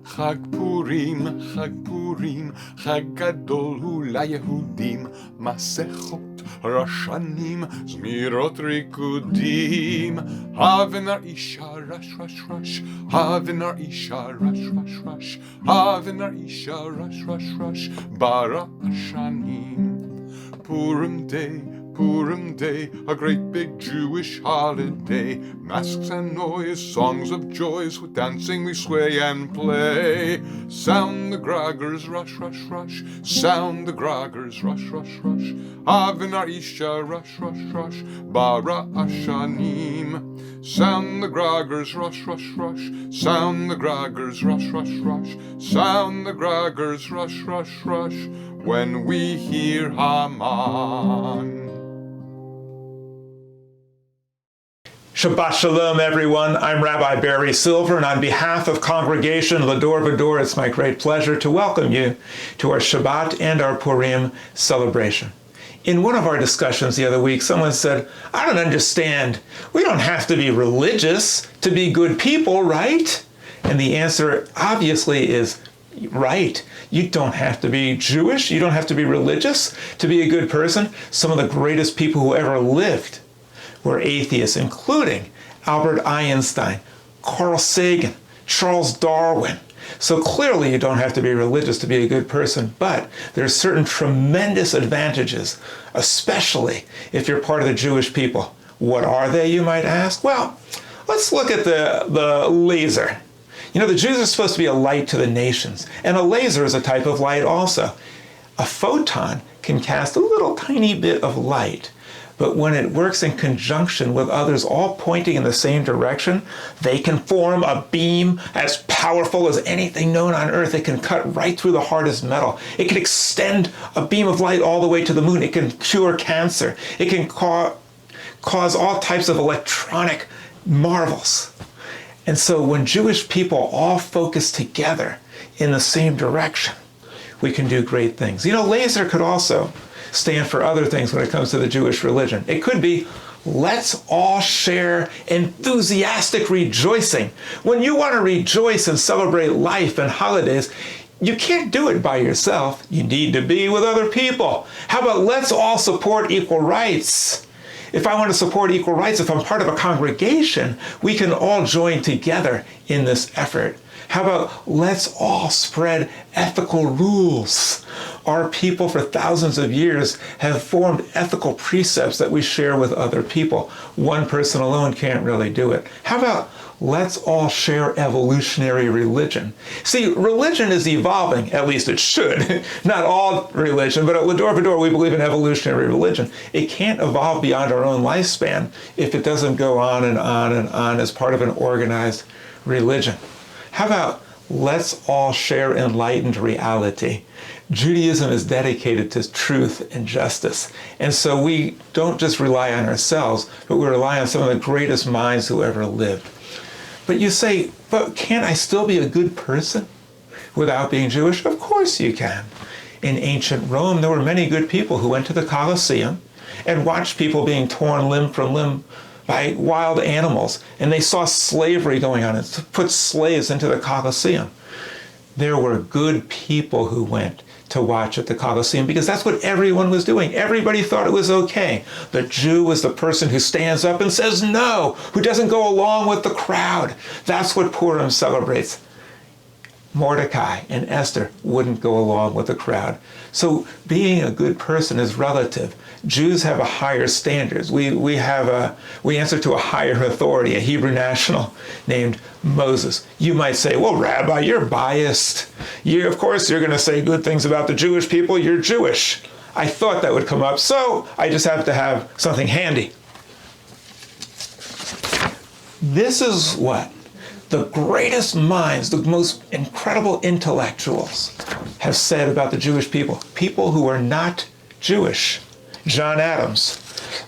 חג פורים, חג פורים, חג גדול הוא ליהודים, מסכות, רשנים, זמירות ריקודים. Have an Isha rush rush rush, have an Isha rush rush rush, have an Isha rush rush rush, bara ashanim. Purim Day, a great big Jewish holiday. Masks and noise, songs of joys, with dancing we sway and play. Sound the groggers, rush, rush, rush. Sound the groggers, rush, rush, rush. Avenar Isha, rush, rush, rush. Bara Ashanim. Sound the groggers, rush, rush, rush. Sound the groggers, rush, rush, rush. Sound the groggers, rush, rush, rush. When we hear Haman. Shabbat Shalom, everyone. I'm Rabbi Barry Silver, and on behalf of Congregation Va-Dor, it's my great pleasure to welcome you to our Shabbat and our Purim celebration. In one of our discussions the other week, someone said, I don't understand. We don't have to be religious to be good people, right? And the answer obviously is right. You don't have to be Jewish. You don't have to be religious to be a good person. Some of the greatest people who ever lived were atheists, including Albert Einstein, Carl Sagan, Charles Darwin. So clearly you don't have to be religious to be a good person, but there are certain tremendous advantages, especially if you're part of the Jewish people. What are they, you might ask? Well, let's look at the laser. You know, the Jews are supposed to be a light to the nations, and a laser is a type of light also. A photon can cast a little tiny bit of light, but when it works in conjunction with others all pointing in the same direction, they can form a beam as powerful as anything known on earth. It can cut right through the hardest metal. It can extend a beam of light all the way to the moon. It can cure cancer. It can cause all types of electronic marvels. And so when Jewish people all focus together in the same direction, we can do great things. You know, laser could also stand for other things when it comes to the Jewish religion. It could be, let's all share enthusiastic rejoicing. When you want to rejoice and celebrate life and holidays, you can't do it by yourself. You need to be with other people. How about let's all support equal rights? If I want to support equal rights, if I'm part of a congregation, we can all join together in this effort. How about let's all spread ethical rules? Our people for thousands of years have formed ethical precepts that we share with other people. One person alone can't really do it. How about let's all share evolutionary religion? See, religion is evolving, at least it should. Not all religion, but at Va-Dor we believe in evolutionary religion. It can't evolve beyond our own lifespan if it doesn't go on and on and on as part of an organized religion. How about let's all share enlightened reality? Judaism is dedicated to truth and justice. And so we don't just rely on ourselves, but we rely on some of the greatest minds who ever lived. But you say, but can't I still be a good person without being Jewish? Of course you can. In ancient Rome, there were many good people who went to the Colosseum and watched people being torn limb from limb by wild animals, and they saw slavery going on and put slaves into the Colosseum. There were good people who went to watch at the Colosseum because that's what everyone was doing. Everybody thought it was okay. The Jew was the person who stands up and says no, who doesn't go along with the crowd. That's what Purim celebrates. Mordechai and Esther wouldn't go along with the crowd. So being a good person is relative. Jews have a higher standards. We answer to a higher authority, a Hebrew national named Moses. You might say, well, Rabbi, you're biased. Of course you're going to say good things about the Jewish people. You're Jewish. I thought that would come up, so I just have to have something handy. This is what the greatest minds, the most incredible intellectuals have said about the Jewish people. People who are not Jewish. John Adams,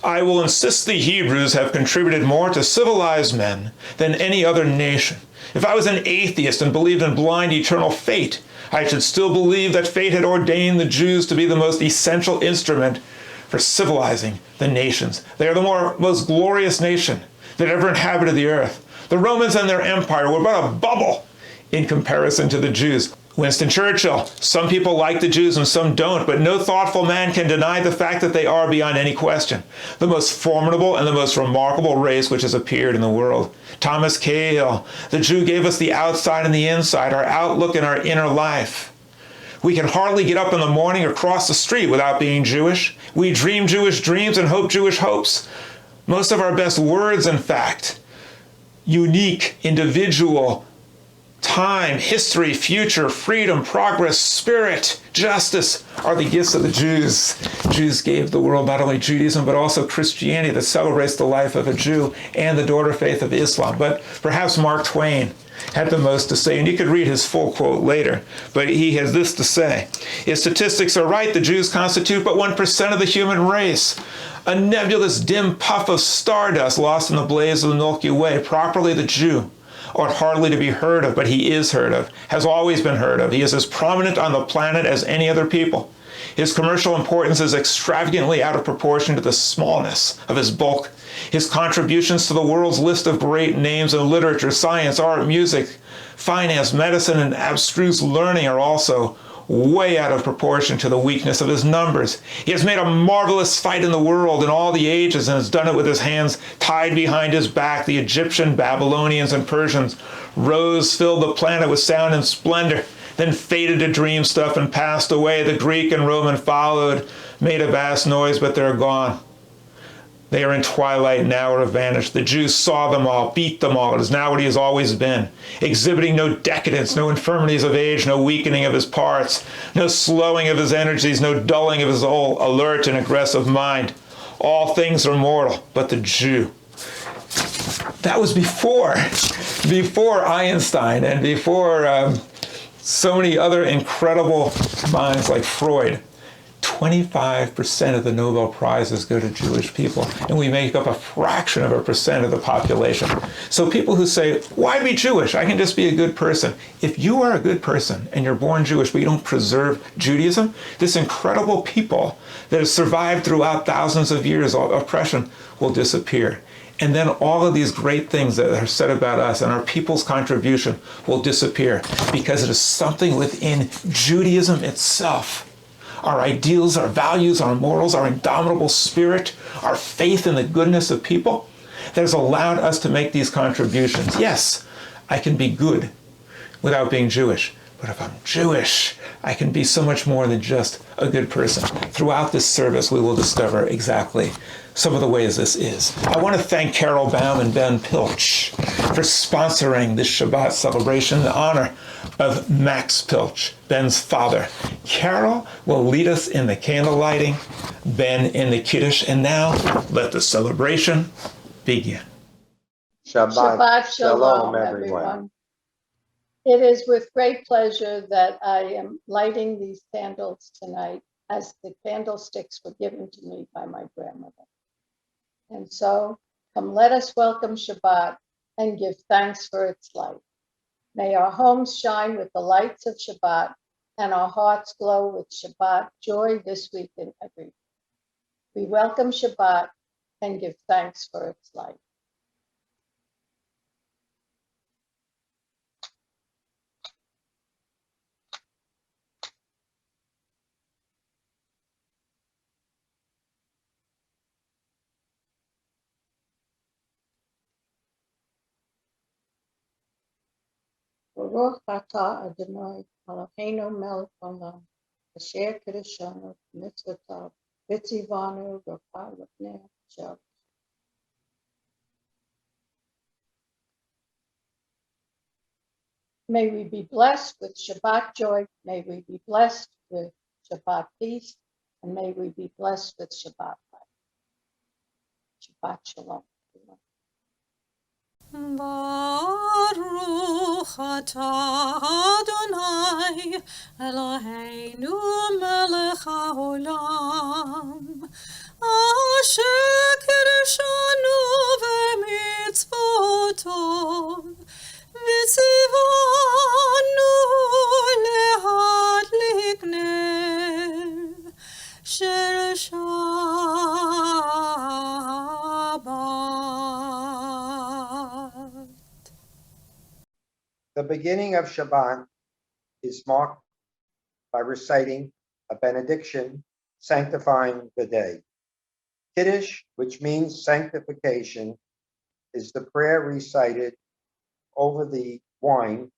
I will insist the Hebrews have contributed more to civilized men than any other nation. If I was an atheist and believed in blind eternal fate, I should still believe that fate had ordained the Jews to be the most essential instrument for civilizing the nations. They are the most glorious nation that ever inhabited the earth. The Romans and their empire were but a bubble in comparison to the Jews. Winston Churchill, some people like the Jews and some don't, but no thoughtful man can deny the fact that they are beyond any question the most formidable and the most remarkable race which has appeared in the world. Thomas Cahill, the Jew gave us the outside and the inside, our outlook and our inner life. We can hardly get up in the morning or cross the street without being Jewish. We dream Jewish dreams and hope Jewish hopes. Most of our best words, in fact, unique, individual, time, history, future, freedom, progress, spirit, justice are the gifts of the Jews. Jews gave the world not only Judaism, but also Christianity that celebrates the life of a Jew and the daughter faith of Islam. But perhaps Mark Twain had the most to say, and you could read his full quote later, but he has this to say. His statistics are right. The Jews constitute but 1% of the human race. A nebulous dim puff of stardust lost in the blaze of the Milky Way. Properly the Jew ought hardly to be heard of, but he is heard of, has always been heard of. He is as prominent on the planet as any other people. His commercial importance is extravagantly out of proportion to the smallness of his bulk. His contributions to the world's list of great names in literature, science, art, music, finance, medicine, and abstruse learning are also way out of proportion to the weakness of his numbers. He has made a marvelous fight in the world in all the ages and has done it with his hands tied behind his back. The Egyptian, Babylonians, and Persians filled the planet with sound and splendor, then faded to dream stuff and passed away. The Greek and Roman followed, made a vast noise, but they're gone. They are in twilight now or have vanished. The Jews saw them all, beat them all. It is now what he has always been, exhibiting no decadence, no infirmities of age, no weakening of his parts, no slowing of his energies, no dulling of his whole alert and aggressive mind. All things are mortal, but the Jew. That was before Einstein and before so many other incredible minds like Freud. 25% of the Nobel Prizes go to Jewish people, and we make up a fraction of a percent of the population. So people who say, why be Jewish? I can just be a good person. If you are a good person and you're born Jewish, but you don't preserve Judaism, this incredible people that has survived throughout thousands of years of oppression will disappear. And then all of these great things that are said about us and our people's contribution will disappear because it is something within Judaism itself. Our ideals, our values, our morals, our indomitable spirit, our faith in the goodness of people that has allowed us to make these contributions. Yes, I can be good without being Jewish. But if I'm Jewish, I can be so much more than just a good person. Throughout this service, we will discover exactly some of the ways this is. I want to thank Carol Baum and Ben Pilch for sponsoring this Shabbat celebration in honor of Max Pilch, Ben's father. Carol will lead us in the candle lighting, Ben in the Kiddush, and now let the celebration begin. Shabbat Shalom, everyone. It is with great pleasure that I am lighting these candles tonight, as the candlesticks were given to me by my grandmother. And so, come let us welcome Shabbat and give thanks for its light. May our homes shine with the lights of Shabbat and our hearts glow with Shabbat joy this week and every week. We welcome Shabbat and give thanks for its light. Baruch atah Adonai Eloheinu melech haolam, asher kiddushanu b'mitzvotav, v'tzivanu b'chai l'pnei Shabbat. May we be blessed with Shabbat joy. May we be blessed with Shabbat peace. And may we be blessed with Shabbat life. Shabbat Shalom. Baruch atah Adonai Eloheinu melech haolam, asher kiddushanu b'mitzvotav, v'tzivanu le'adlik ner shel Shabbat. The beginning of Shabbat is marked by reciting a benediction sanctifying the day. Kiddush, which means sanctification, is the prayer recited over the wine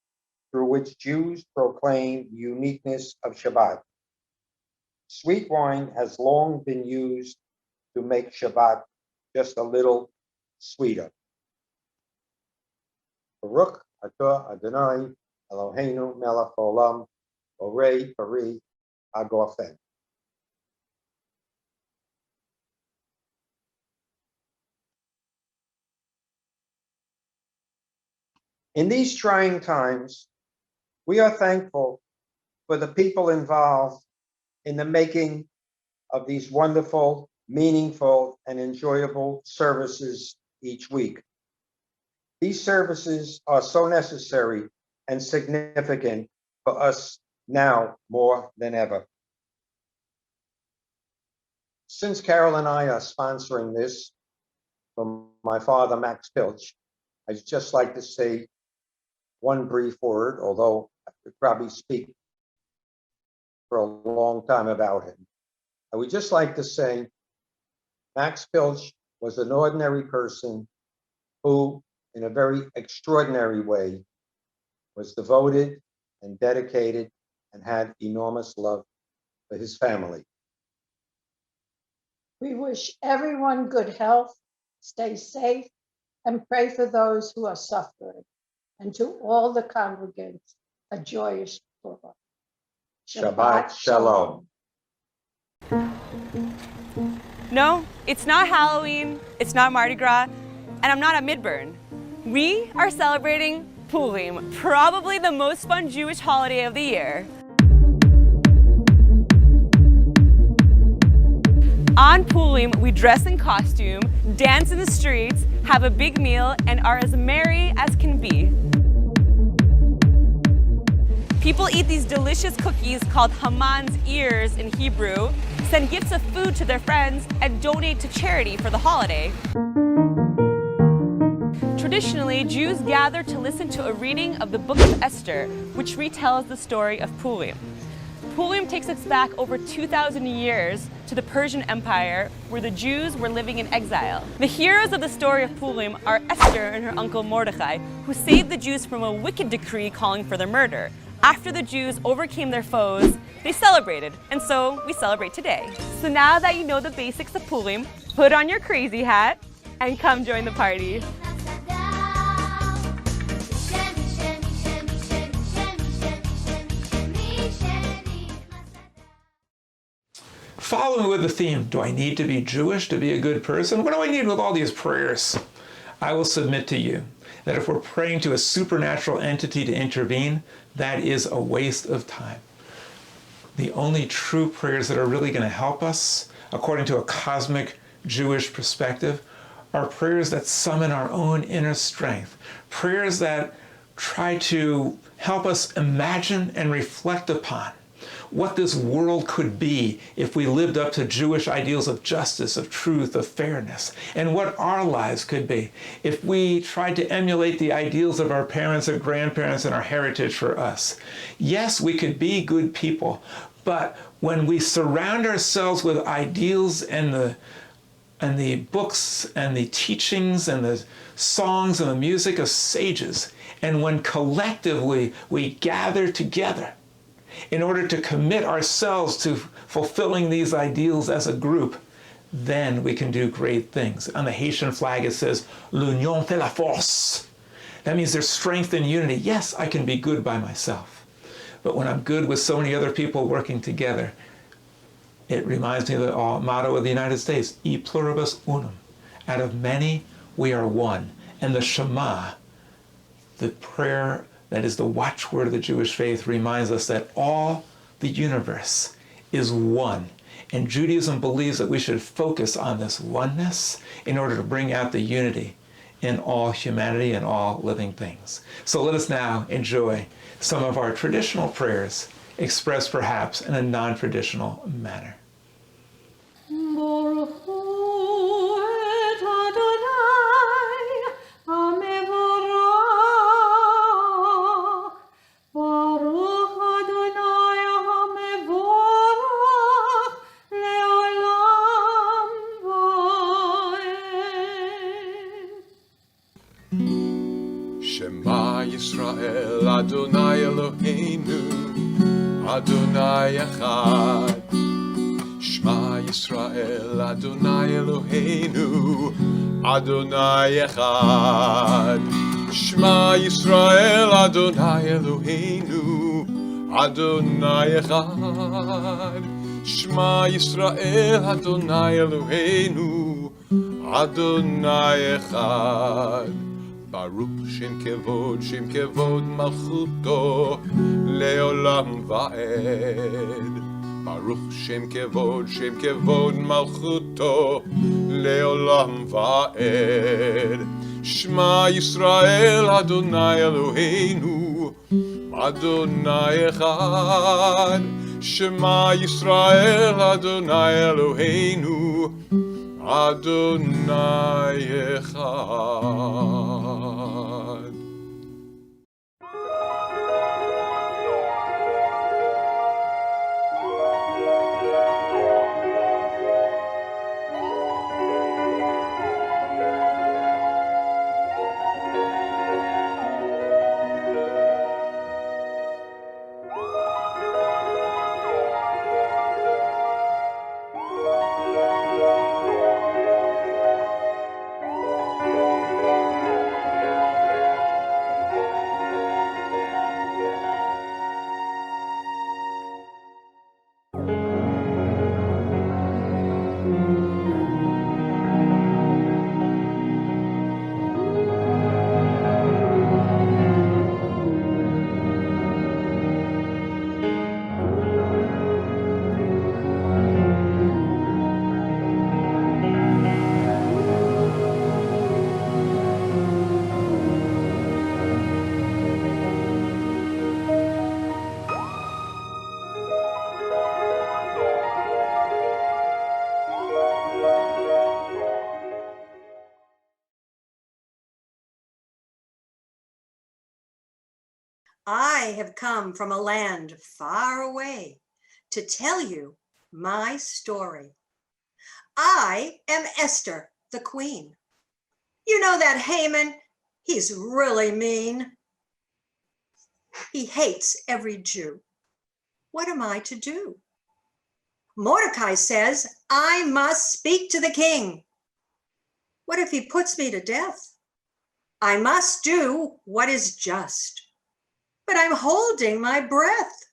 through which Jews proclaim the uniqueness of Shabbat. Sweet wine has long been used to make Shabbat just a little sweeter. Baruch atah Adonai Eloheinu melech haolam borei pari hagorfen. In these trying times, we are thankful for the people involved in the making of these wonderful, meaningful, and enjoyable services each week. These services are so necessary and significant for us now more than ever. Since Carol and I are sponsoring this from my father, Max Pilch, I'd just like to say one brief word, although I could probably speak for a long time about him. I would just like to say Max Pilch was an ordinary person who, in a very extraordinary way, was devoted and dedicated and had enormous love for his family. We wish everyone good health, stay safe, and pray for those who are suffering. And to all the congregants, a joyous Purim. Shabbat Shalom. No, it's not Halloween, it's not Mardi Gras, and I'm not at Midburn. We are celebrating Purim, probably the most fun Jewish holiday of the year. On Purim, we dress in costume, dance in the streets, have a big meal, and are as merry as can be. People eat these delicious cookies called Haman's ears in Hebrew, send gifts of food to their friends, and donate to charity for the holiday. Traditionally, Jews gather to listen to a reading of the Book of Esther, which retells the story of Purim. Purim takes us back over 2,000 years to the Persian Empire, where the Jews were living in exile. The heroes of the story of Purim are Esther and her uncle Mordechai, who saved the Jews from a wicked decree calling for their murder. After the Jews overcame their foes, they celebrated, and so we celebrate today. So now that you know the basics of Purim, put on your crazy hat and come join the party. Following with the theme, do I need to be Jewish to be a good person? What do I need with all these prayers? I will submit to you that if we're praying to a supernatural entity to intervene, that is a waste of time. The only true prayers that are really going to help us, according to a cosmic Jewish perspective, are prayers that summon our own inner strength, prayers that try to help us imagine and reflect upon what this world could be if we lived up to Jewish ideals of justice, of truth, of fairness, and what our lives could be if we tried to emulate the ideals of our parents and grandparents and our heritage for us. Yes, we could be good people, but when we surround ourselves with ideals and the books and the teachings and the songs and the music of sages, and when collectively we gather together in order to commit ourselves to fulfilling these ideals as a group, then we can do great things. On the Haitian flag it says, l'union fait la force. That means there's strength in unity. Yes, I can be good by myself. But when I'm good with so many other people working together, it reminds me of the motto of the United States, e pluribus unum. Out of many, we are one. And the Shema, the prayer that is the watchword of the Jewish faith, reminds us that all the universe is one. And Judaism believes that we should focus on this oneness in order to bring out the unity in all humanity and all living things. So let us now enjoy some of our traditional prayers expressed perhaps in a non-traditional manner. Shema Yisrael, Adonai Eloheinu, Adonai Echad. Shema Yisrael, Adonai Eloheinu, Adonai Echad. Shema Yisrael, Adonai Eloheinu, Adonai Echad. Shema Yisrael, Adonai Eloheinu, Adonai Echad. Baruch Shem Kevod Malchuto Leolam Va'ed. Baruch Shem Kevod Malchuto Leolam Va'ed. Shema Yisrael, Adonai Eloheinu, Adonai Echad. Shema Yisrael, Adonai Eloheinu, Adonai Echad. I have come from a land far away to tell you my story. I am Esther, the queen. You know that Haman, he's really mean. He hates every Jew. What am I to do? Mordechai says I must speak to the king. What if he puts me to death? I must do what is just. But I'm holding my breath.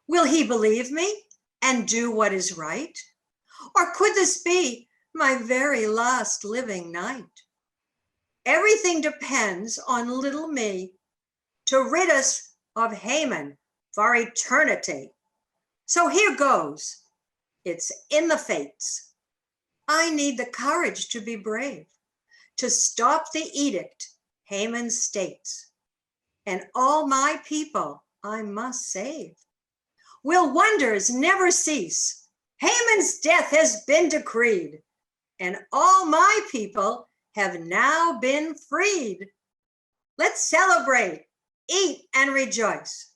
Will he believe me and do what is right? Or could this be my very last living night? Everything depends on little me to rid us of Haman for eternity. So here goes. It's in the fates. I need the courage to be brave, to stop the edict Haman states. And all my people I must save. Will wonders never cease? Haman's death has been decreed, and all my people have now been freed. Let's celebrate, eat, and rejoice.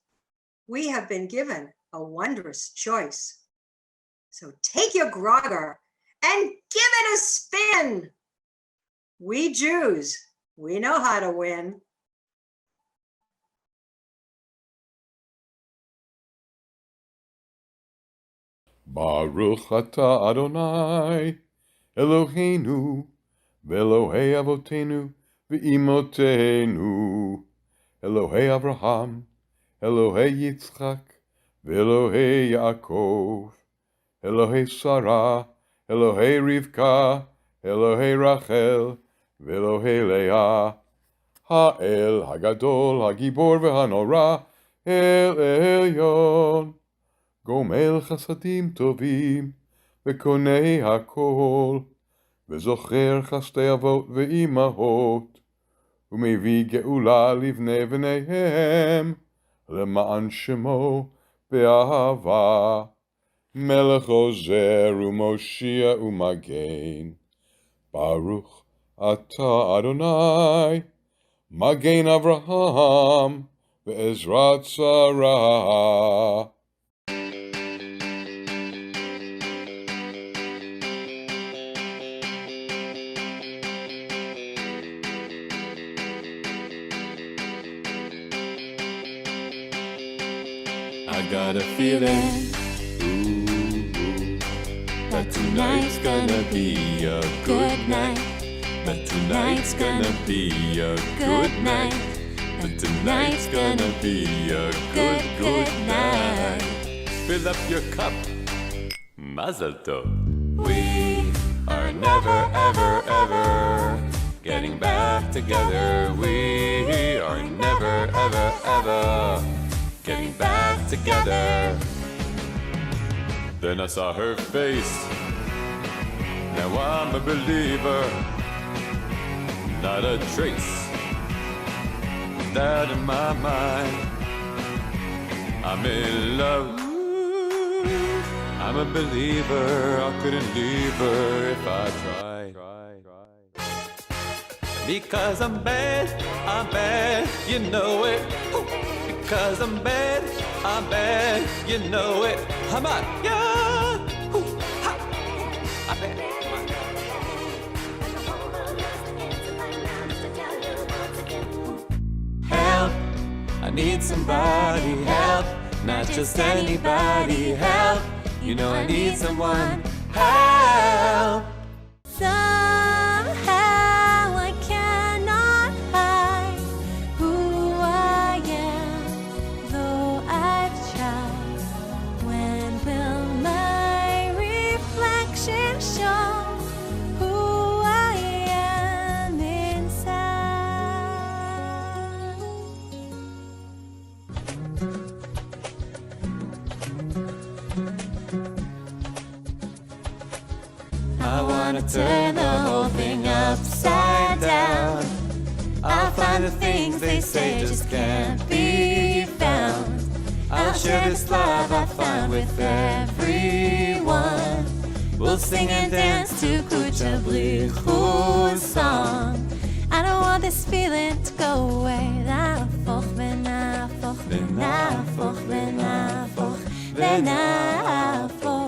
We have been given a wondrous choice. So take your grogger and give it a spin. We Jews, we know how to win. Baruch atah Adonai, Eloheinu, v'Elohei Avotenu, v'Imotenu, Elohei Avraham, Elohei Yitzchak, v'Elohei Yaakov, Elohei Sarah, Elohei Rivka, Elohei Rachel, v'Elohei Leah, Ha'el Hagadol, Hagibor v'Hanora, El Elyon. גומל חסדים טובים, וקונה הכל, וזוכר חסדי אבות ואימהות, ומביא גאולה לבני בניהם, למען שמו באהבה. מלך עוזר ומושיע ומגן, ברוך אתה אדוני, מגן אברהם, ועזרת שרה. I got a feeling, ooh, that tonight's gonna be a good night. That tonight's gonna be a good night. That tonight's gonna be a good, good night. Fill up your cup, Mazel Tov. We are never, ever, ever getting back together. We are never, ever, ever getting back together. Then I saw her face. Now I'm a believer. Not a trace of that in my mind. I'm in love. I'm a believer. I couldn't leave her if I tried. Because I'm bad, you know it. Because I'm bad, you know it. I'm a, yeah. I'm bad. Help, I need somebody. Help, not just anybody. Help, you know I need someone. Help. Somehow I cannot hide who I am, though I've tried. When will my reflection show who I am inside? I wanna turn the whole thing upside down. I'll find the things they say just can't be found. I'll share this love I find with everyone. We'll sing and dance to Kucha Blichu's song. I don't want this feeling to go away. Nahfoch v'nahfoch v'nahfoch v'nahfoch v'nahfoch.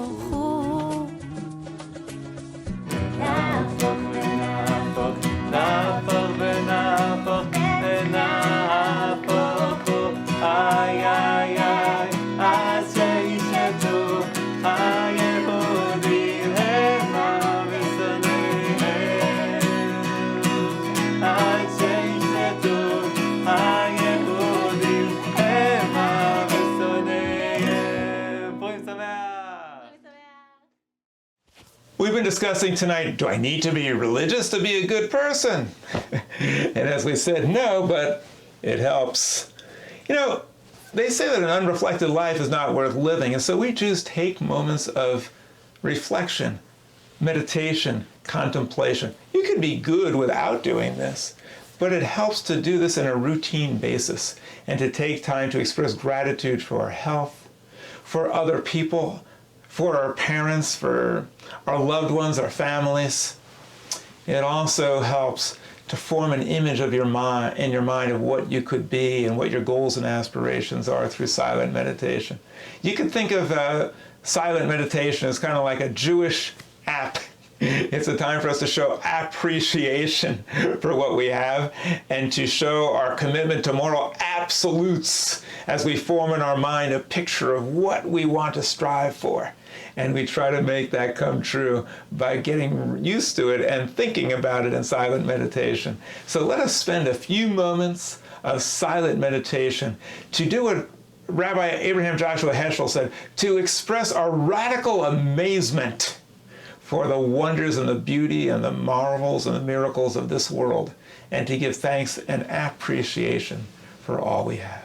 Nahfoch v'nahfoch, nahfoch v'nahfoch v'nahfoch. Ay, ay, ay, Aseh Shalom, ay, Yehudi, Hema v'Soneihem. Aseh Shalom, ay, Yehudi, Hema v'Soneihem. Purim Sameach. We've been discussing tonight, do I need to be religious to be a good person? And as we said, no, but it helps. You know, they say that an unreflected life is not worth living, and so we choose take moments of reflection, meditation, contemplation. You can be good without doing this, but it helps to do this in a routine basis and to take time to express gratitude for our health, for other people, for our parents, for our loved ones, our families. It also helps to form an image of your mind in your mind of what you could be and what your goals and aspirations are through silent meditation. You can think of silent meditation as kind of like a Jewish app. It's a time for us to show appreciation for what we have and to show our commitment to moral absolutes as we form in our mind a picture of what we want to strive for. And we try to make that come true by getting used to it and thinking about it in silent meditation. So let us spend a few moments of silent meditation to do what Rabbi Abraham Joshua Heschel said, to express our radical amazement for the wonders and the beauty and the marvels and the miracles of this world, and to give thanks and appreciation for all we have.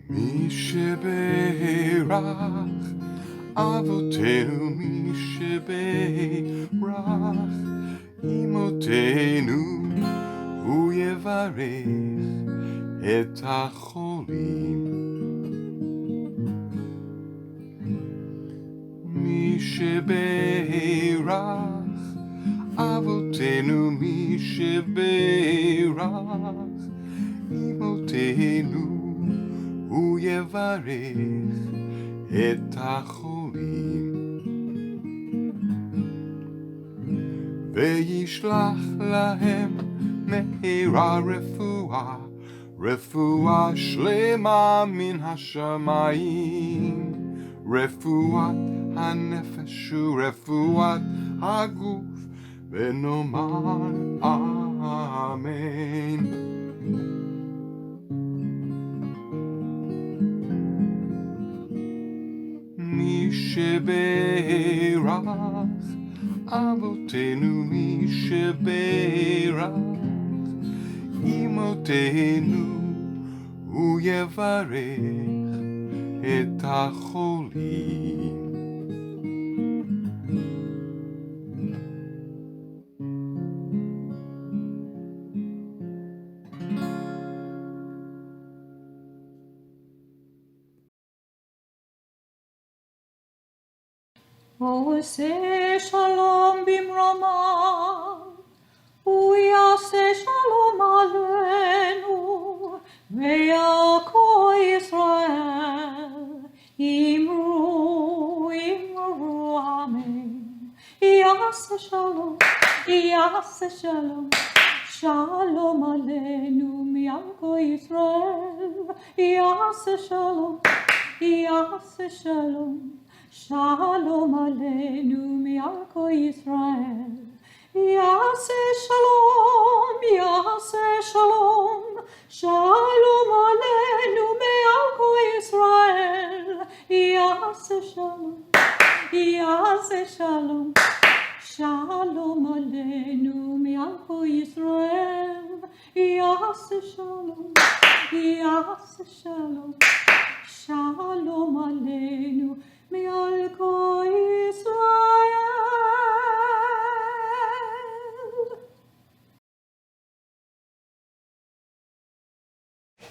Mi Shebeirach, Avotenu Mi Shebeirach, Imotenu הוא יברך את החולים. מי שבירך אבותינו, מי שבירך אמותינו, הוא יברך את החולים. וישלח להם מהרה רפואה, רפואה שלמה מן השמיים, רפואת הנפש ורפואת הגוף, ונאמר אמן. מי שבירך אבותינו, מי שבירך אמותינו, הוא יברך את החולים. Oseh Shalom bimromah, ויעשה שלום עלינו, ועל כל ישראל, אמרו, אמרו אמן. יעשה שלום, יעשה שלום, שלום עלינו מעל כל ישראל, יעשה שלום, יעשה שלום, שלום עלינו מעל כל ישראל. יעשה שלום, יעשה שלום, שלום עלינו מעל כל ישראל. יעשה שלום, יעשה שלום, שלום עלינו מעל כל ישראל. יעשה שלום, יעשה שלום, שלום עלינו מעל כל ישראל.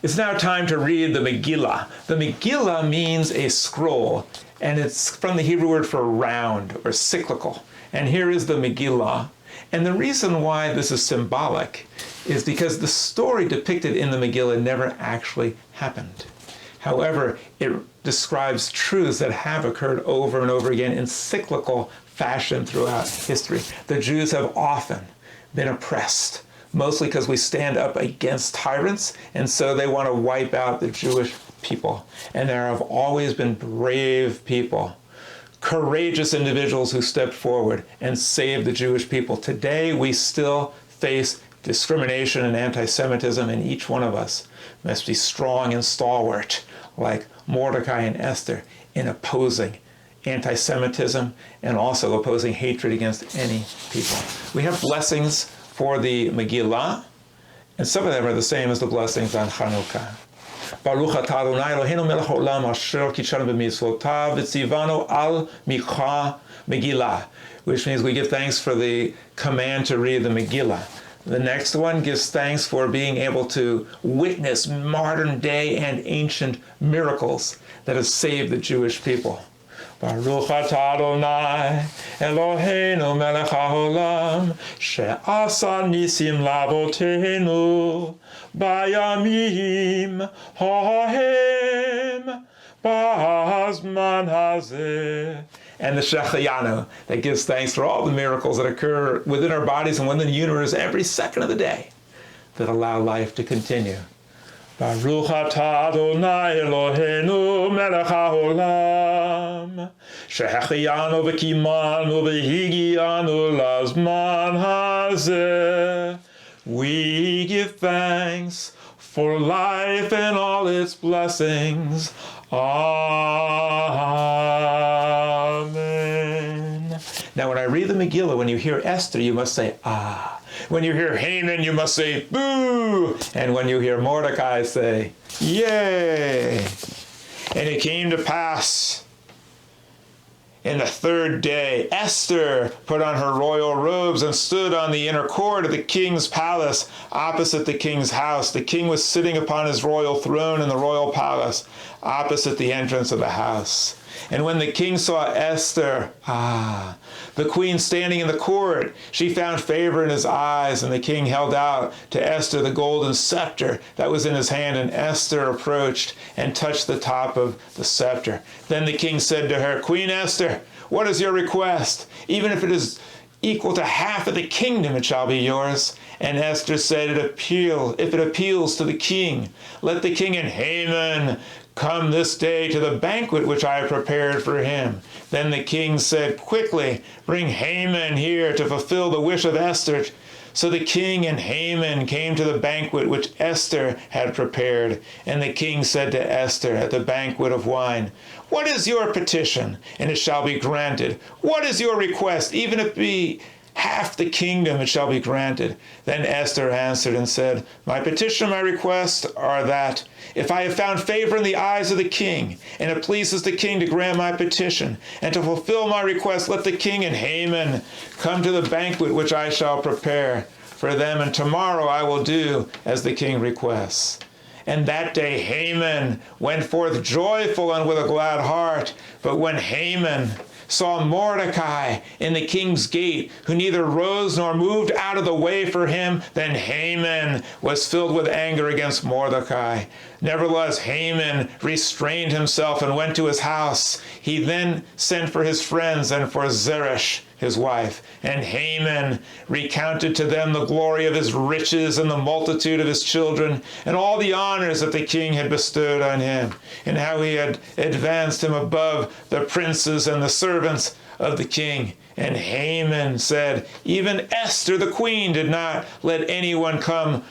It's now time to read the Megillah. The Megillah means a scroll, and it's from the Hebrew word for round or cyclical. And here is the Megillah. And the reason why this is symbolic is because the story depicted in the Megillah never actually happened. However, it describes truths that have occurred over and over again in cyclical fashion throughout history. The Jews have often been oppressed, mostly because we stand up against tyrants, and so they want to wipe out the Jewish people. And there have always been brave people, courageous individuals who stepped forward and saved the Jewish people. Today, we still face discrimination and anti-Semitism, and each one of us must be strong and stalwart, like Mordechai and Esther, in opposing anti-Semitism and also opposing hatred against any people. We have blessings for the Megillah, and some of them are the same as the blessings on Chanukah. Baruch atah Adonai Eloheinu melech haolam asher kitshanu b'mitzvotav v'tzivanu al mikra Megillah, which means we give thanks for the command to read the Megillah. The next one gives thanks for being able to witness modern day and ancient miracles that have saved the Jewish people. Baruch atah Adonai Eloheinu melech haolam she'asa nisim la'avoteinu bayamim hahem b'hazman hazeh. And the Shechayanu, that gives thanks for all the miracles that occur within our bodies and within the universe every second of the day that allow life to continue. Baruch atah Adonai Eloheinu melech haolam shehechiyanu v'kimanu v'higianu lazman hazeh. We give thanks for life and all its blessings. Amen. Now, when I read the Megillah, when you hear Esther, you must say, ah. When you hear Haman, you must say, boo. And when you hear Mordechai, say, yay. And it came to pass In the third day, Esther put on her royal robes and stood on the inner court of the king's palace opposite the king's house. The king was sitting upon his royal throne in the royal palace opposite the entrance of the house. And when the king saw Esther, the queen standing in the court, she found favor in his eyes, and the king held out to Esther the golden scepter that was in his hand, and Esther approached and touched the top of the scepter. Then the king said to her, Queen Esther, what is your request? Even if it is equal to half of the kingdom, it shall be yours. And Esther said, if it appeals to the king, let the king and Haman come this day to the banquet which I have prepared for him. Then the king said, quickly, bring Haman here to fulfill the wish of Esther. So the king and Haman came to the banquet which Esther had prepared. And the king said to Esther at the banquet of wine, what is your petition? And it shall be granted. What is your request? Even if it be half the kingdom, it shall be granted. Then Esther answered and said, my petition and my request are that if I have found favor in the eyes of the king, and it pleases the king to grant my petition, and to fulfill my request, let the king and Haman come to the banquet which I shall prepare for them, and tomorrow I will do as the king requests. And that day Haman went forth joyful and with a glad heart. But when Haman saw Mordechai in the king's gate, who neither rose nor moved out of the way for him, then Haman was filled with anger against Mordechai. Nevertheless, Haman restrained himself and went to his house. He then sent for his friends and for Zeresh, his wife. And Haman recounted to them the glory of his riches and the multitude of his children, and all the honors that the king had bestowed on him, and how he had advanced him above the princes and the servants of the king. And Haman said, even Esther the queen did not let anyone come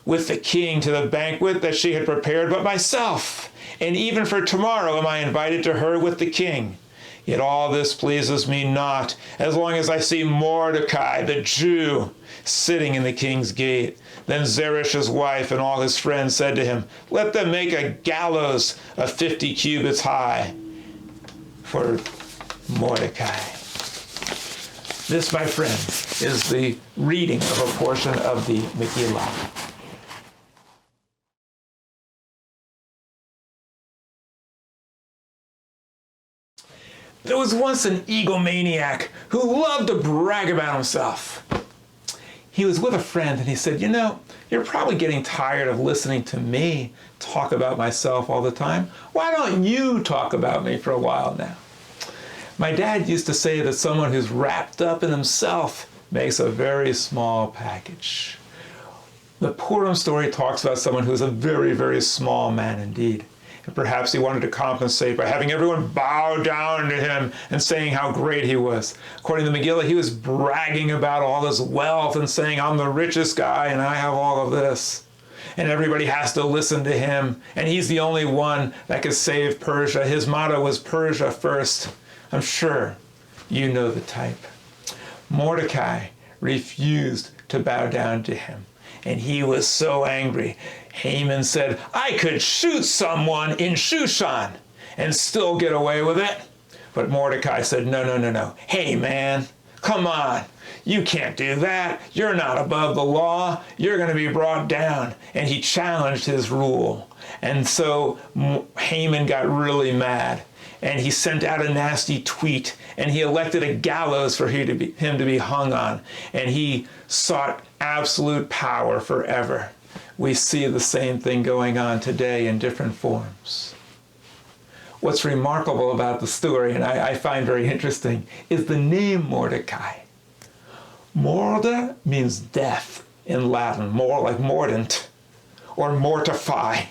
with the king to the banquet that she had prepared but myself. And even for tomorrow am I invited to her with the king. Yet all this pleases me not, as long as I see Mordechai, the Jew, sitting in the king's gate. Then Zeresh's wife and all his friends said to him, let them make a gallows of 50 cubits high for Mordecai. This, my friends, is the reading of a portion of the Megillah. There was once an egomaniac who loved to brag about himself. He was with a friend and he said, you know, you're probably getting tired of listening to me talk about myself all the time. Why don't you talk about me for a while now? My dad used to say that someone who's wrapped up in himself makes a very small package. The Purim story talks about someone who's a very, very small man indeed. And perhaps he wanted to compensate by having everyone bow down to him and saying how great he was. According to the Megillah, he was bragging about all his wealth and saying, I'm the richest guy and I have all of this. And everybody has to listen to him. And he's the only one that could save Persia. His motto was Persia first. I'm sure you know the type. Mordecai refused to bow down to him. And he was so angry. Haman said, I could shoot someone in Shushan and still get away with it. But Mordecai said, no. Hey, man, come on. You can't do that. You're not above the law. You're going to be brought down. And he challenged his rule. And so Haman got really mad. And he sent out a nasty tweet. And he elected a gallows for him to be hung on. And he sought absolute power forever. We see the same thing going on today in different forms. What's remarkable about the story, and I find very interesting, is the name Mordecai. Morde means death in Latin, more like mordant, or mortify.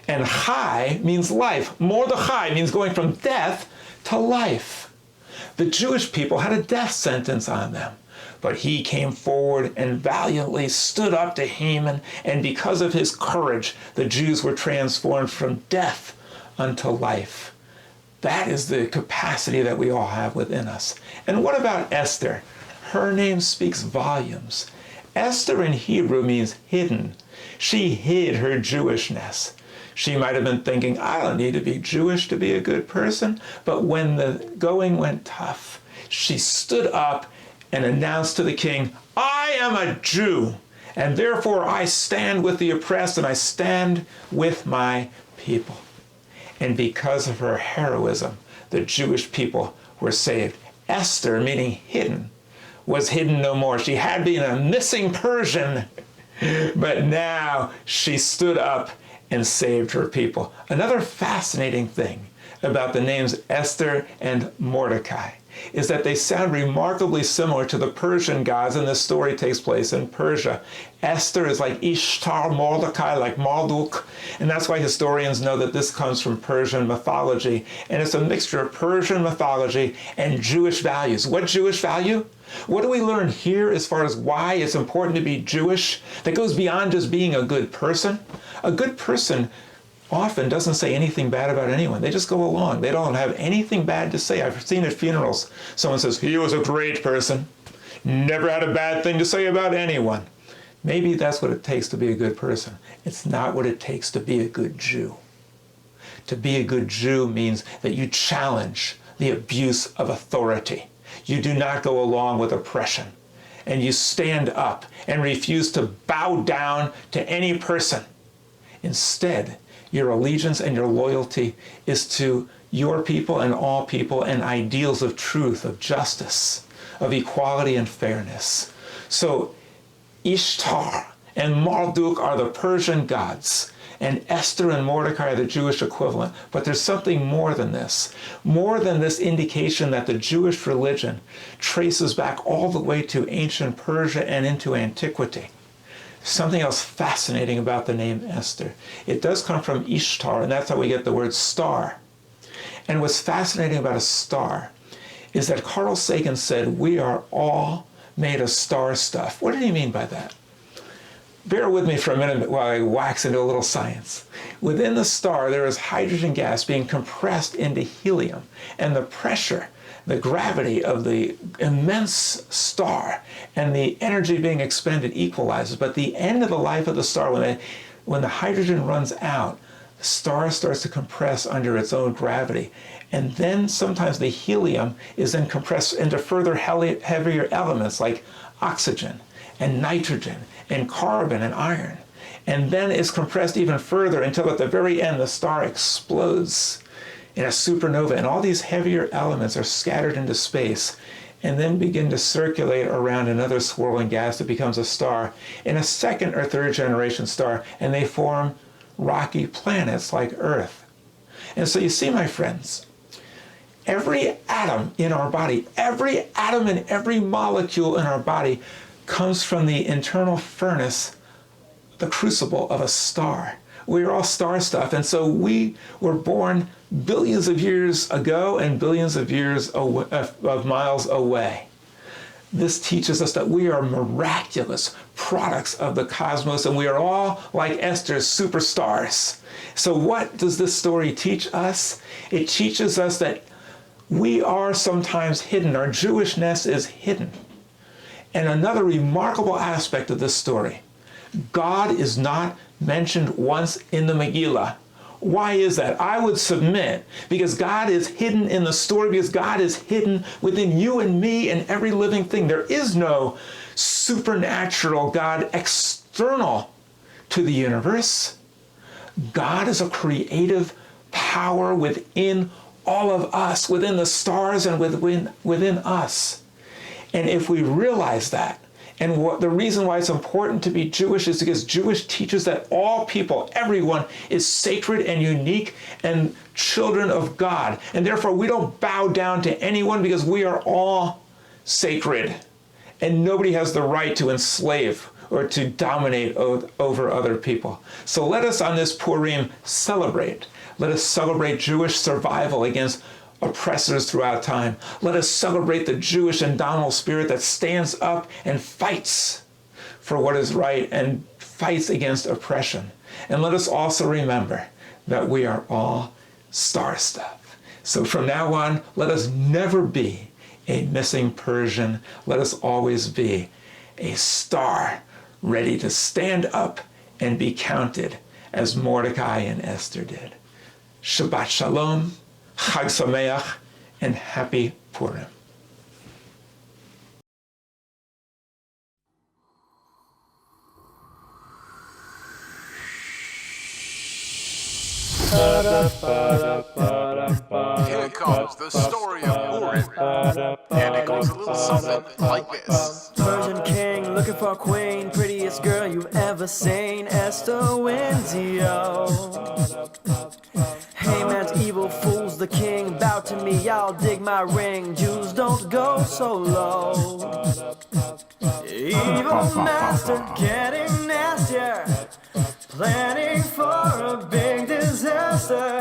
And chai means life. Mordechai means going from death to life. The Jewish people had a death sentence on them. But he came forward and valiantly stood up to Haman, and because of his courage, the Jews were transformed from death unto life. That is the capacity that we all have within us. And what about Esther? Her name speaks volumes. Esther in Hebrew means hidden. She hid her Jewishness. She might have been thinking, I don't need to be Jewish to be a good person. But when the going went tough, she stood up and announced to the king, I am a Jew, and therefore I stand with the oppressed and I stand with my people. And because of her heroism, the Jewish people were saved. Esther, meaning hidden, was hidden no more. She had been a missing Persian, but now she stood up and saved her people. Another fascinating thing about the names Esther and Mordechai is that they sound remarkably similar to the Persian gods, and this story takes place in Persia. Esther is like Ishtar, Mordechai like Marduk, and that's why historians know that this comes from Persian mythology, and it's a mixture of Persian mythology and Jewish values. What Jewish value? What do we learn here as far as why it's important to be Jewish that goes beyond just being a good person? A good person often doesn't say anything bad about anyone. They just go along. They don't have anything bad to say. I've seen at funerals, someone says, he was a great person, never had a bad thing to say about anyone. Maybe that's what it takes to be a good person. It's not what it takes to be a good Jew. To be a good Jew means that you challenge the abuse of authority. You do not go along with oppression. And you stand up and refuse to bow down to any person. Instead, your allegiance and your loyalty is to your people and all people and ideals of truth, of justice, of equality and fairness. So Ishtar and Marduk are the Persian gods, and Esther and Mordecai are the Jewish equivalent. But there's something more than this indication that the Jewish religion traces back all the way to ancient Persia and into antiquity. Something else fascinating about the name Esther. It does come from Ishtar, and that's how we get the word star. And what's fascinating about a star is that Carl Sagan said, we are all made of star stuff. What did he mean by that? Bear with me for a minute while I wax into a little science. Within the star, there is hydrogen gas being compressed into helium, and the pressure, the gravity of the immense star and the energy being expended equalizes. But the end of the life of the star, when the hydrogen runs out, the star starts to compress under its own gravity. And then sometimes the helium is then compressed into further heavier elements like oxygen and nitrogen and carbon and iron. And then it's compressed even further until at the very end the star explodes in a supernova, and all these heavier elements are scattered into space and then begin to circulate around another swirling gas that becomes a star, in a second or third generation star, and they form rocky planets like Earth. And so you see, my friends, every atom in our body, every atom and every molecule in our body comes from the internal furnace, the crucible of a star. We are all star stuff, and so we were born billions of years ago and billions of years of miles away. This teaches us that we are miraculous products of the cosmos, and we are all, like Esther, superstars. So what does this story teach us? It teaches us that we are sometimes hidden. Our Jewishness is hidden. And another remarkable aspect of this story, God is not mentioned once in the Megillah. Why is that? I would submit because God is hidden in the story, because God is hidden within you and me and every living thing. There is no supernatural God external to the universe. God is a creative power within all of us, within the stars and within us. And if we realize that, and the reason why it's important to be Jewish is because Jewish teaches that all people, everyone, is sacred and unique and children of God. And therefore, we don't bow down to anyone because we are all sacred. And nobody has the right to enslave or to dominate over other people. So let us on this Purim celebrate. Let us celebrate Jewish survival against oppressors throughout time. Let us celebrate the Jewish indomitable spirit that stands up and fights for what is right and fights against oppression. And let us also remember that we are all star stuff. So from now on, let us never be a missing Persian. Let us always be a star ready to stand up and be counted as Mordechai and Esther did. Shabbat Shalom, Chag Sameach, and Happy Purim. Here comes the story of Purim, and it goes a little something like this. Persian king looking for a queen, prettiest girl you've ever seen, Esther wins, yo. Haman's evil fools the king, bow to me, I'll dig my ring, Jews don't go so low. Evil master getting nastier, planning for a big disaster.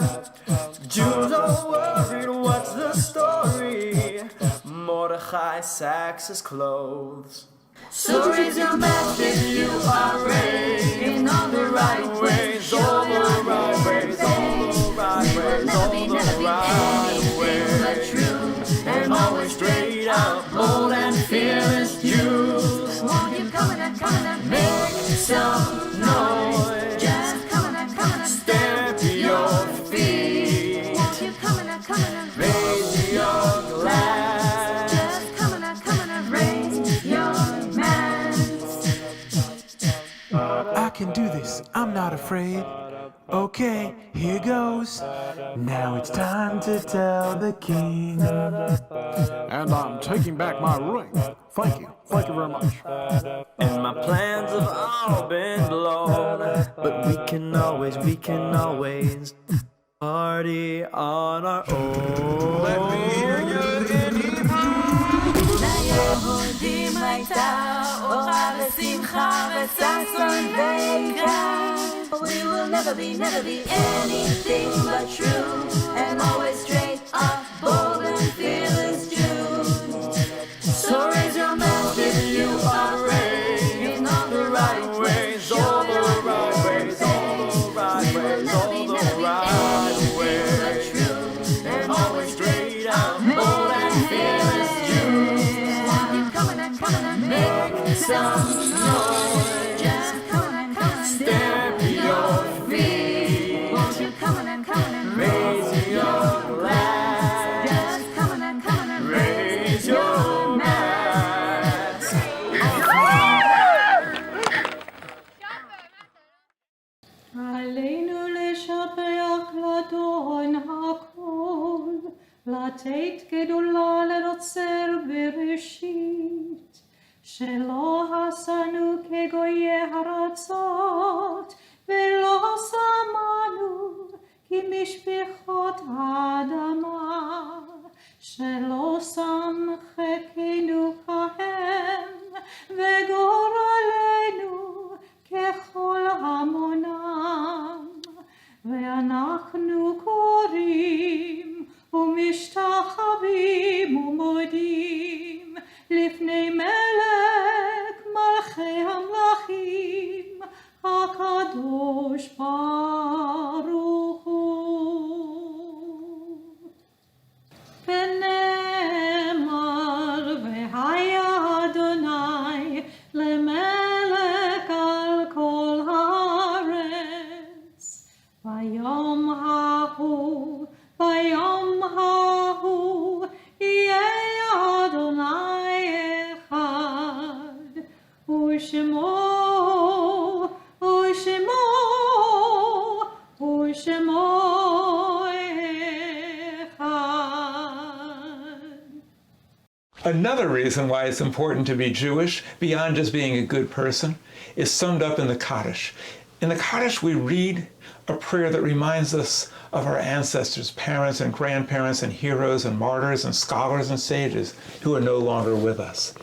Jews are worried, what's the story? Mordechai sacks his clothes. So raise your mask if you are raised on the right ways, all the right ways, all the right ways, all the right ways, but true and always straight up, bold and fearless Jews. Won't you come and make some noise? Just come and stamp your feet. Won't you come and raise your glass? Just come and raise your mask. I can do this, I'm not afraid. Okay, here goes. Now it's time to tell the king. And I'm taking back my ring. Thank you very much. And my plans have all been blown, but we can always party on our own. Let me hear you in Hebrew. ליהודים הייתה אורה ושמחה וששון ויקרה. We will never be anything but true and always straight up, bold and fearless Jews. So raise your mask if you are raised in all the right ways, all the right ways, all the right ways, all the right ways, but true and always straight up, bold and fearless Jews. Make some noise. Just come and stamp your feet. Won't you come and raise your glass? Just come and raise your mask. Aleinu לשבח לדון הכל, לתת גדולה ליוצר בראשית, שלא עשנו כגויי ארצות, ולא שמענו כמשפחות האדמה, שלא שם חלקנו כהם, וגורלנו ככל המונם, ואנחנו קוראים ומשתחווים ומודים לפני מלך מלכי המלכים הקדוש ברוך הוא. ונאמר והיה אדוני למלך על כל הארץ, ביום ההוא יהיה אדוני אחד, ושמו Another reason why it's important to be Jewish, beyond just being a good person, is summed up in the Kaddish. In the Kaddish, we read a prayer that reminds us of our ancestors, parents and grandparents and heroes and martyrs and scholars and sages who are no longer with us.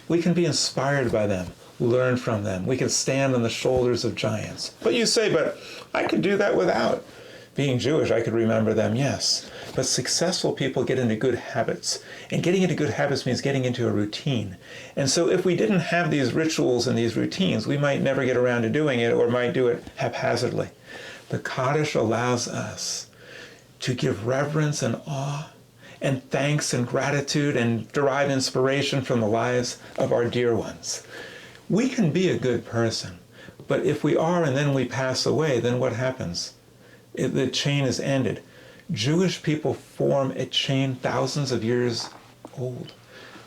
We can be inspired by them, learn from them. We can stand on the shoulders of giants. But you say, but I could do that without being Jewish. I could remember them, yes. But successful people get into good habits. And getting into good habits means getting into a routine. And so if we didn't have these rituals and these routines, we might never get around to doing it or might do it haphazardly. The Kaddish allows us to give reverence and awe and thanks and gratitude and derive inspiration from the lives of our dear ones. We can be a good person, But if we are and then we pass away, then what happens? The chain is ended. Jewish people form a chain thousands of years old.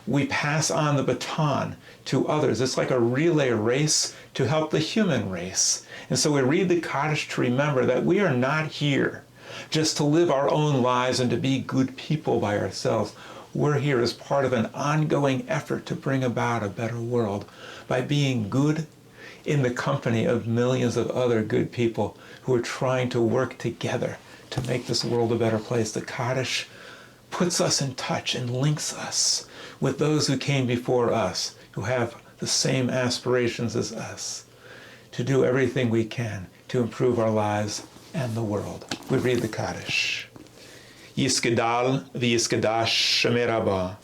We pass on the baton to others. It's like a relay race to help the human race. And so we read the Kaddish to remember that we are not here just to live our own lives and to be good people by ourselves. We're here as part of an ongoing effort to bring about a better world by being good in the company of millions of other good people who are trying to work together to make this world a better place. The Kaddish puts us in touch and links us with those who came before us, who have the same aspirations as us, to do everything we can to improve our lives and the world. We read the Kaddish. Yiskedal v'yiskadash Shemei Rabbah,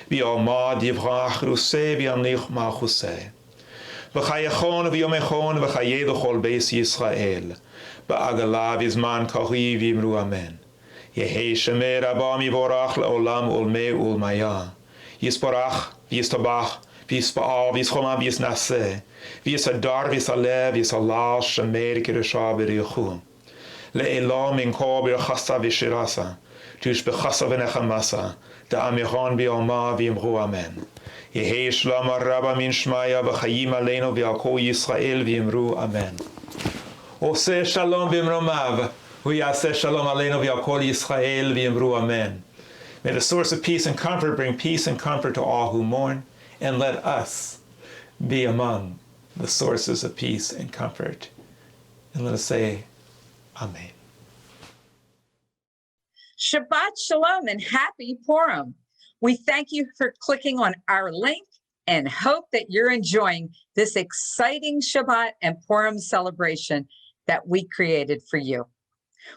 v'yomad yivrach rusei v'yamlich malchusei, v'chayachon v'yomechon v'chayei l'chol beis Yisrael, ba'agala v'zman kari v'yimru amen. Yehei Shemei Rabbah mivorach le'olam ulmei ulmaya, yisparach v'yistabach v'yispa'al v'yischoma v'yisnaseh, v'yisadar v'yisaleh v'yisalal Shemei k'resha b'richum. Le'elam min kol b'rachasa v'shirasa, tush b'chasa v'nechamasa, da'amichon b'yoma v'yimru amen. Yehei Shalom Rabba min Shmaya v'chayim Aleinu v'al kol Yisrael v'yimru amen. Oseh Shalom v'imromav, v'yaseh Shalom Aleinu v'al kol Yisrael v'yimru amen. May the source of peace and comfort bring peace and comfort to all who mourn, and let us be among the sources of peace and comfort. And let us say, Amen. Shabbat Shalom and happy Purim. We thank you for clicking on our link and hope that you're enjoying this exciting Shabbat and Purim celebration that we created for you.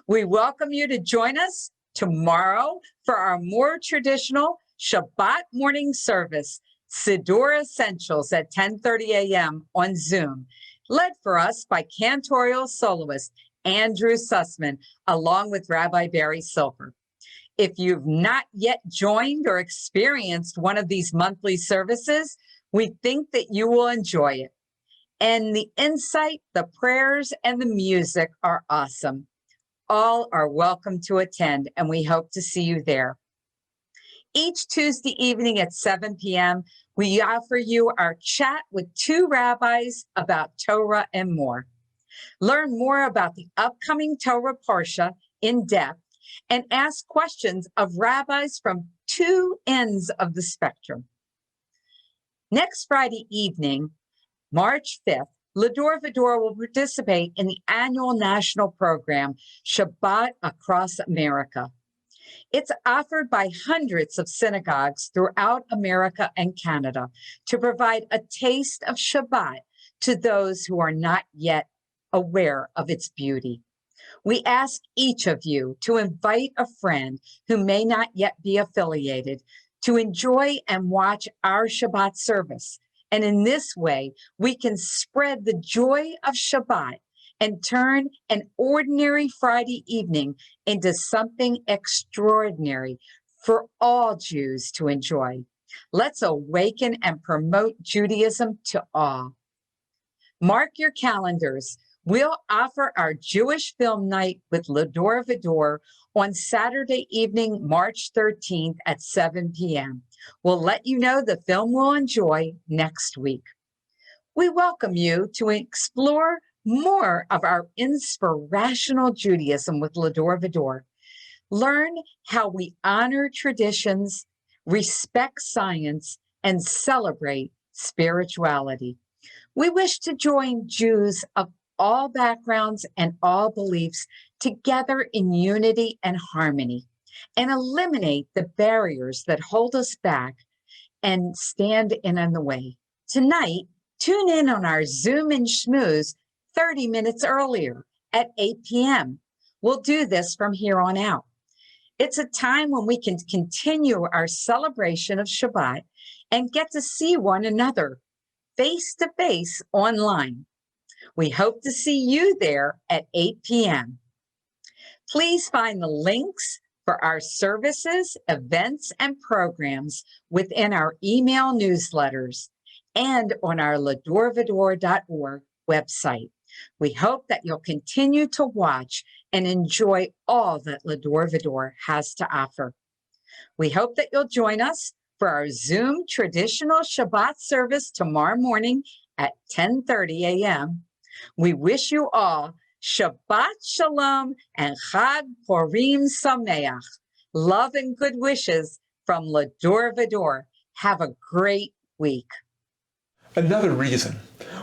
We welcome you to join us tomorrow for our more traditional Shabbat morning service, Siddur Essentials at 10:30 a.m. on Zoom, led for us by cantorial soloist Andrew Susman, along with Rabbi Barry Silver. If you've not yet joined or experienced one of these monthly services, we think that you will enjoy it. And the insight, the prayers, and the music are awesome. All are welcome to attend, and we hope to see you there. Each Tuesday evening at 7 p.m., we offer you our chat with two rabbis about Torah and more. Learn more about the upcoming Torah Parsha in depth and ask questions of rabbis from two ends of the spectrum. Next Friday evening, March 5th, Va-Dor will participate in the annual national program, Shabbat Across America. It's offered by hundreds of synagogues throughout America and Canada to provide a taste of Shabbat to those who are not yet aware of its beauty. We ask each of you to invite a friend who may not yet be affiliated to enjoy and watch our Shabbat service. And in this way, we can spread the joy of Shabbat and turn an ordinary Friday evening into something extraordinary for all Jews to enjoy. Let's awaken and promote Judaism to all. Mark your calendars. We'll offer our Jewish film night with Va-Dor on Saturday evening, March 13th at 7 p.m. We'll let you know the film we'll enjoy next week. We welcome you to explore more of our inspirational Judaism with Va-Dor. Learn how we honor traditions, respect science, and celebrate spirituality. We wish to join Jews of all backgrounds and all beliefs together in unity and harmony, and eliminate the barriers that hold us back and stand in the way. Tonight, tune in on our Zoom and Schmooze 30 minutes earlier at 8 p.m. We'll do this from here on out. It's a time when we can continue our celebration of Shabbat and get to see one another face-to-face online. We hope to see you there at 8 p.m. Please find the links for our services, events, and programs within our email newsletters and on our ladorvador.org website. We hope that you'll continue to watch and enjoy all that Va-Dor has to offer. We hope that you'll join us for our Zoom traditional Shabbat service tomorrow morning at 10:30 a.m. We wish you all Shabbat Shalom and Chag Purim Sameach. Love and good wishes from Va-Dor. Have a great week. Another reason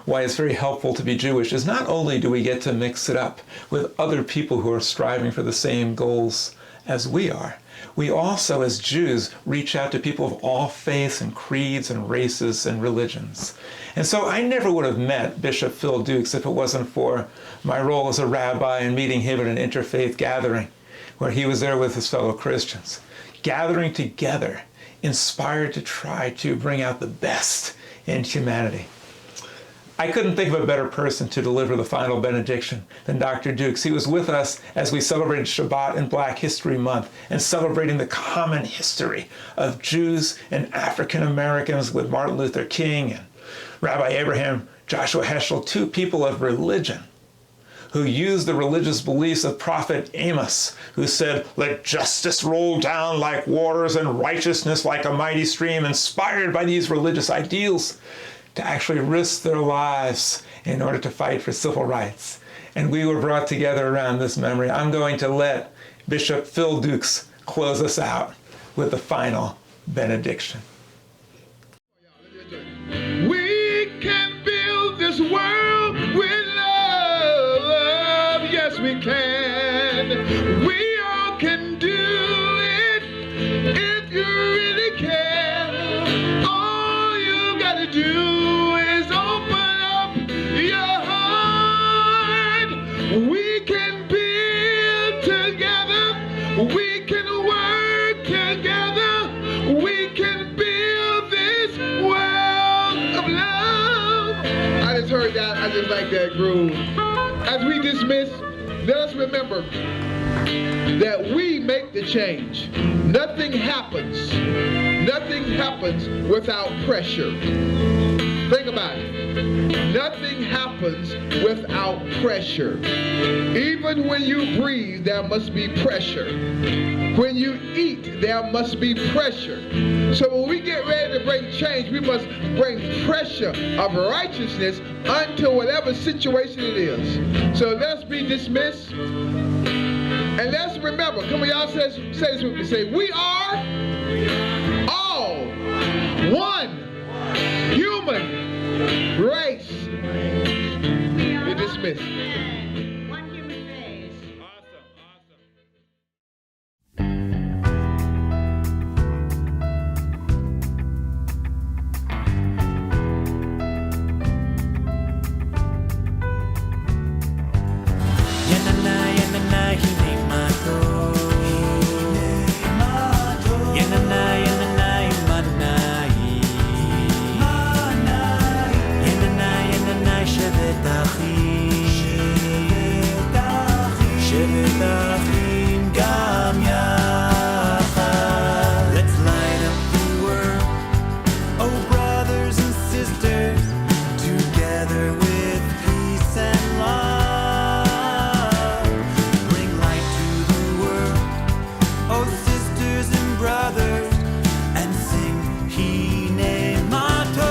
why it's very helpful to be Jewish is not only do we get to mix it up with other people who are striving for the same goals as we are, we also, as Jews, reach out to people of all faiths and creeds and races and religions. And so I never would have met Bishop Phil Dukes if it wasn't for my role as a rabbi and meeting him at an interfaith gathering where he was there with his fellow Christians, gathering together, inspired to try to bring out the best in humanity. I couldn't think of a better person to deliver the final benediction than Dr. Dukes. He was with us as we celebrated Shabbat and Black History Month and celebrating the common history of Jews and African Americans with Martin Luther King and Rabbi Abraham Joshua Heschel, two people of religion who used the religious beliefs of Prophet Amos, who said, "Let justice roll down like waters and righteousness like a mighty stream," inspired by these religious ideals, to actually risk their lives in order to fight for civil rights. And we were brought together around this memory. I'm going to let Bishop Phil Dukes close us out with the final benediction. We can build this world with love. Yes, we can. We all can do it if you really can. All you gotta do is open up your heart. We can build together. We can work together. We can build this world of love. I just heard that. I just like that groove. As we dismiss, let us remember that we make the change. Nothing happens without pressure. Think about it. Nothing happens without pressure. Even when you breathe, there must be pressure. When you eat, there must be pressure. So when we get ready to bring change, we must bring pressure of righteousness unto whatever situation it is. So let's be dismissed. And let's remember, come on, y'all say this with me. Say, we are all one human race. You're dismissed. One human race. Yonina, Hinei Mah Tov. Yonina, Shevet Achim Gam Yachad. Let's light up the world, oh brothers and sisters, together with peace and love. Bring light to the world, oh sisters and brothers, and sing Hinei Mah Tov.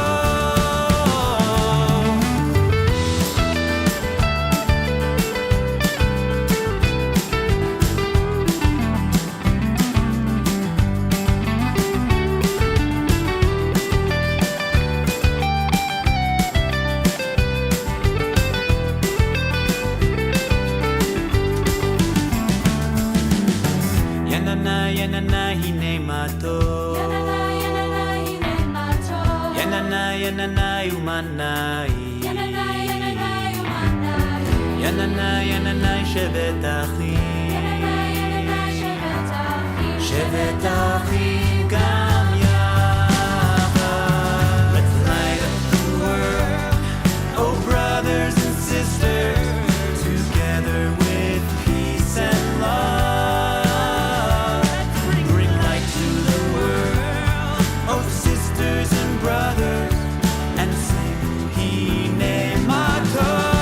Yonina, Hinei Mah Tov. Yonina, Yonina, Shevet Achim Gam Yachad. Let's light up the world, oh brothers and sisters, together with peace and love. Bring light to the world, oh sisters and brothers, and sing Hinei Mah Tov.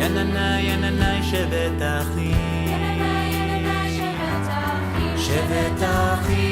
יננה יננה שבט אחי, שבט אחי